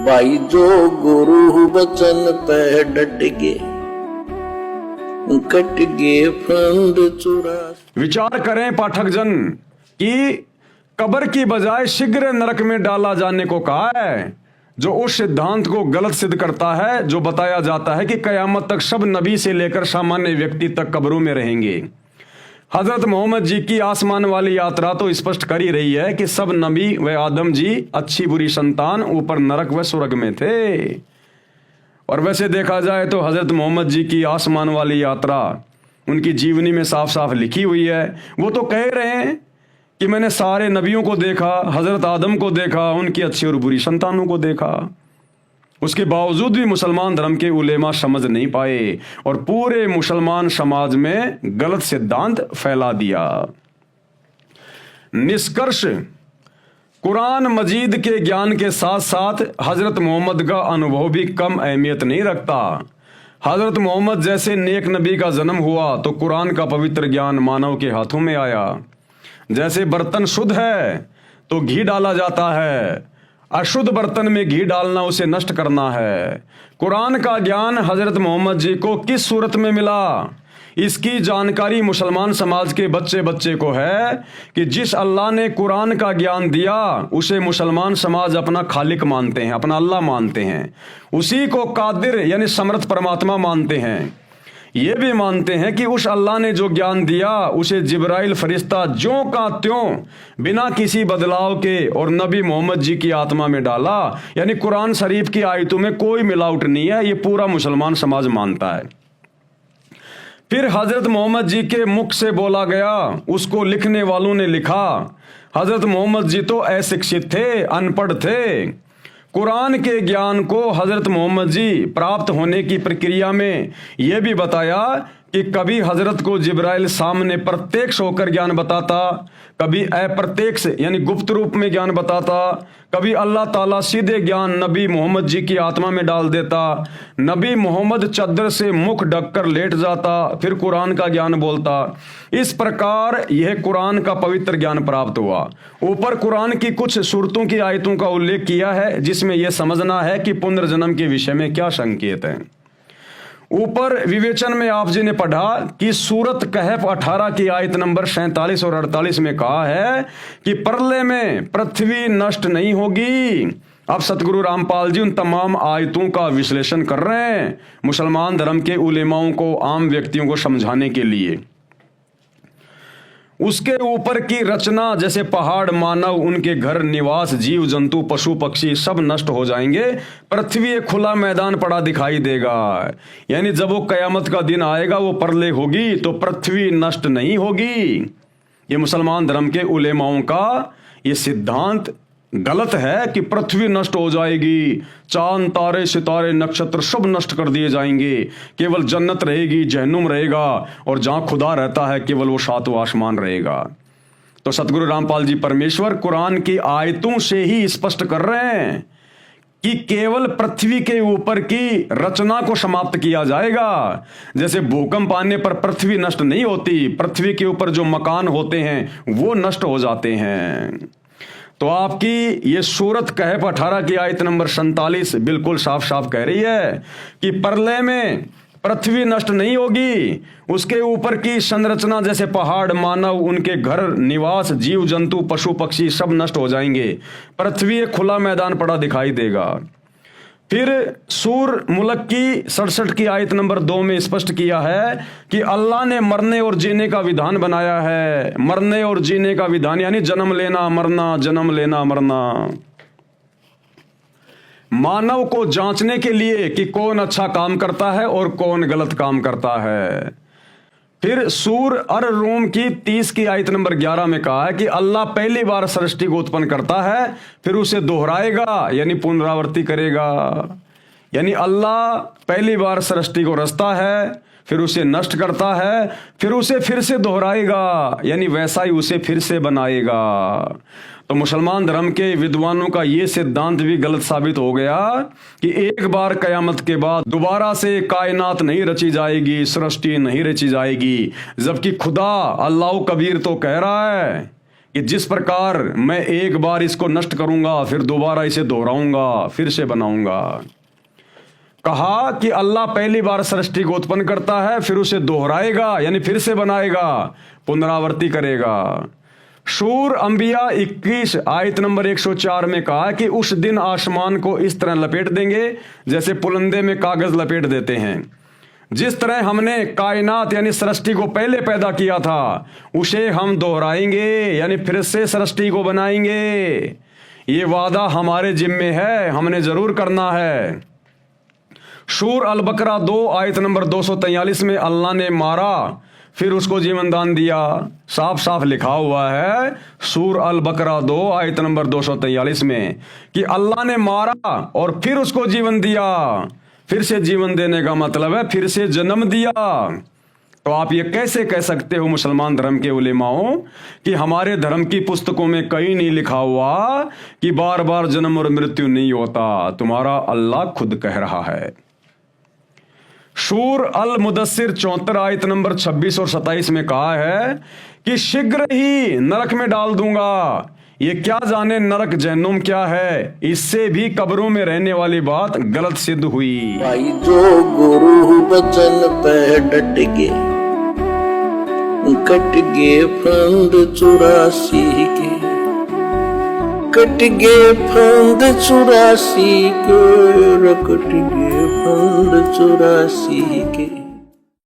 भाई जो गुरु बचन पे डट गे, कट गे फंद चुरा। विचार करें पाठक जन कि कब्र की बजाय शीघ्र नरक में डाला जाने को कहा है, जो उस सिद्धांत को गलत सिद्ध करता है जो बताया जाता है कि कयामत तक सब नबी से लेकर सामान्य व्यक्ति तक कब्रों में रहेंगे। हजरत मोहम्मद जी की आसमान वाली यात्रा तो स्पष्ट कर ही रही है कि सब नबी व आदम जी अच्छी बुरी संतान ऊपर नरक व स्वर्ग में थे। और वैसे देखा जाए तो हजरत मोहम्मद जी की आसमान वाली यात्रा उनकी जीवनी में साफ साफ लिखी हुई है। वो तो कह रहे हैं कि मैंने सारे नबियों को देखा, हजरत आदम को देखा, उनकी अच्छी और बुरी संतानों को देखा। उसके बावजूद भी मुसलमान धर्म के उलेमा समझ नहीं पाए और पूरे मुसलमान समाज में गलत सिद्धांत फैला दिया। निष्कर्ष, कुरान मजीद के ज्ञान के साथ साथ हजरत मोहम्मद का अनुभव भी कम अहमियत नहीं रखता। हजरत मोहम्मद जैसे नेक नबी का जन्म हुआ तो कुरान का पवित्र ज्ञान मानव के हाथों में आया। जैसे बर्तन शुद्ध है तो घी डाला जाता है, अशुद्ध बर्तन में घी डालना उसे नष्ट करना है। कुरान का ज्ञान हजरत मोहम्मद जी को किस सूरत में मिला, इसकी जानकारी मुसलमान समाज के बच्चे बच्चे को है कि जिस अल्लाह ने कुरान का ज्ञान दिया उसे मुसलमान समाज अपना खालिक मानते हैं, अपना अल्लाह मानते हैं। उसी को कादिर यानी समर्थ परमात्मा मानते हैं। ये भी मानते हैं कि उस अल्लाह ने जो ज्ञान दिया उसे जिब्राइल फरिश्ता ज्यों का त्यों बिना किसी बदलाव के और नबी मोहम्मद जी की आत्मा में डाला। यानी कुरान शरीफ की आयतों में कोई मिलावट नहीं है, ये पूरा मुसलमान समाज मानता है। फिर हजरत मोहम्मद जी के मुख से बोला गया, उसको लिखने वालों ने लिखा। हजरत मोहम्मद जी तो अशिक्षित थे, अनपढ़ थे। कुरान के ज्ञान को हजरत मोहम्मद जी प्राप्त होने की प्रक्रिया में यह भी बताया कि कभी हजरत को जिब्राइल सामने प्रत्यक्ष होकर ज्ञान बताता, कभी अप्रत्यक्ष यानी गुप्त रूप में ज्ञान बताता, कभी अल्लाह ताला सीधे ज्ञान नबी मोहम्मद जी की आत्मा में डाल देता। नबी मोहम्मद चद्दर से मुख ढककर लेट जाता, फिर कुरान का ज्ञान बोलता। इस प्रकार यह कुरान का पवित्र ज्ञान प्राप्त हुआ। ऊपर कुरान की कुछ सूरतों की आयतों का उल्लेख किया है जिसमें यह समझना है कि पुनर्जन्म के विषय में क्या संकेत है। ऊपर विवेचन में आप जी ने पढ़ा कि सूरत कहफ 18 की आयत नंबर 47 और 48 में कहा है कि प्रलय में पृथ्वी नष्ट नहीं होगी। अब सतगुरु रामपाल जी उन तमाम आयतों का विश्लेषण कर रहे हैं मुसलमान धर्म के उलेमाओं को, आम व्यक्तियों को समझाने के लिए। उसके ऊपर की रचना जैसे पहाड़, मानव, उनके घर, निवास, जीव जंतु, पशु पक्षी सब नष्ट हो जाएंगे। पृथ्वी एक खुला मैदान पड़ा दिखाई देगा। यानी जब वो कयामत का दिन आएगा, वो प्रलय होगी तो पृथ्वी नष्ट नहीं होगी। ये मुसलमान धर्म के उलेमाओं का ये सिद्धांत गलत है कि पृथ्वी नष्ट हो जाएगी, चांद तारे सितारे नक्षत्र सब नष्ट कर दिए जाएंगे, केवल जन्नत रहेगी, जहन्नुम रहेगा और जहां खुदा रहता है केवल वो सातवां आसमान रहेगा। तो सतगुरु रामपाल जी परमेश्वर कुरान की आयतों से ही स्पष्ट कर रहे हैं कि केवल पृथ्वी के ऊपर की रचना को समाप्त किया जाएगा। जैसे भूकंप आने पर पृथ्वी नष्ट नहीं होती, पृथ्वी के ऊपर जो मकान होते हैं वो नष्ट हो जाते हैं। तो आपकी ये सूरत कहफ 18 की आयत नंबर 47 बिल्कुल साफ साफ कह रही है कि प्रलय में पृथ्वी नष्ट नहीं होगी। उसके ऊपर की संरचना जैसे पहाड़, मानव, उनके घर, निवास, जीव जंतु, पशु पक्षी सब नष्ट हो जाएंगे। पृथ्वी एक खुला मैदान पड़ा दिखाई देगा। फिर सूर मुल्क की 67 की आयत नंबर 2 में स्पष्ट किया है कि अल्लाह ने मरने और जीने का विधान बनाया है। मरने और जीने का विधान यानी जन्म लेना मरना, जन्म लेना मरना, मानव को जांचने के लिए कि कौन अच्छा काम करता है और कौन गलत काम करता है। फिर सूर अर रूम की 30 की आयत नंबर 11 में कहा है कि अल्लाह पहली बार सृष्टि को उत्पन्न करता है, फिर उसे दोहराएगा यानी पुनरावृत्ति करेगा। यानी अल्लाह पहली बार सृष्टि को रचता है, फिर उसे नष्ट करता है, फिर उसे फिर से दोहराएगा यानी वैसा ही उसे फिर से बनाएगा। तो मुसलमान धर्म के विद्वानों का ये सिद्धांत भी गलत साबित हो गया कि एक बार कयामत के बाद दोबारा से कायनात नहीं रची जाएगी, सृष्टि नहीं रची जाएगी। जबकि खुदा अल्लाह कबीर तो कह रहा है कि जिस प्रकार मैं एक बार इसको नष्ट करूंगा, फिर दोबारा इसे दोहराऊंगा, फिर से बनाऊंगा। कहा कि अल्लाह पहली बार सृष्टि को उत्पन्न करता है, फिर उसे दोहराएगा यानी फिर से बनाएगा, पुनरावृत्ति करेगा। सूर अंबिया 21 आयत नंबर 104 में कहा कि उस दिन आसमान को इस तरह लपेट देंगे जैसे पुलंदे में कागज लपेट देते हैं। जिस तरह हमने कायनात यानी सृष्टि को पहले पैदा किया था, उसे हम दोहराएंगे यानी फिर से सृष्टि को बनाएंगे। ये वादा हमारे जिम्मे है, हमने जरूर करना है। सूर अल बकरा 2 आयत नंबर 243 में अल्लाह ने मारा फिर उसको जीवन दान दिया। साफ साफ लिखा हुआ है सूर अल बकरा 2 आयत नंबर 243 में कि अल्लाह ने मारा और फिर उसको जीवन दिया। फिर से जीवन देने का मतलब है फिर से जन्म दिया। तो आप ये कैसे कह सकते हो मुसलमान धर्म के उलेमाओं कि हमारे धर्म की पुस्तकों में कहीं नहीं लिखा हुआ कि बार बार जन्म और मृत्यु नहीं होता। तुम्हारा अल्लाह खुद कह रहा है। सूर अल मुदस्सिर 74 आयत नंबर 26 और 27 में कहा है कि शीघ्र ही नरक में डाल दूंगा। ये क्या जाने नरक जहन्नुम क्या है, इससे भी कब्रों में रहने वाली बात गलत सिद्ध हुई। भाई जो गुरु बचन पे डट गए, कट गए फंद 84 के, कट गए फंद 84 के, कट गए फंद 84 के।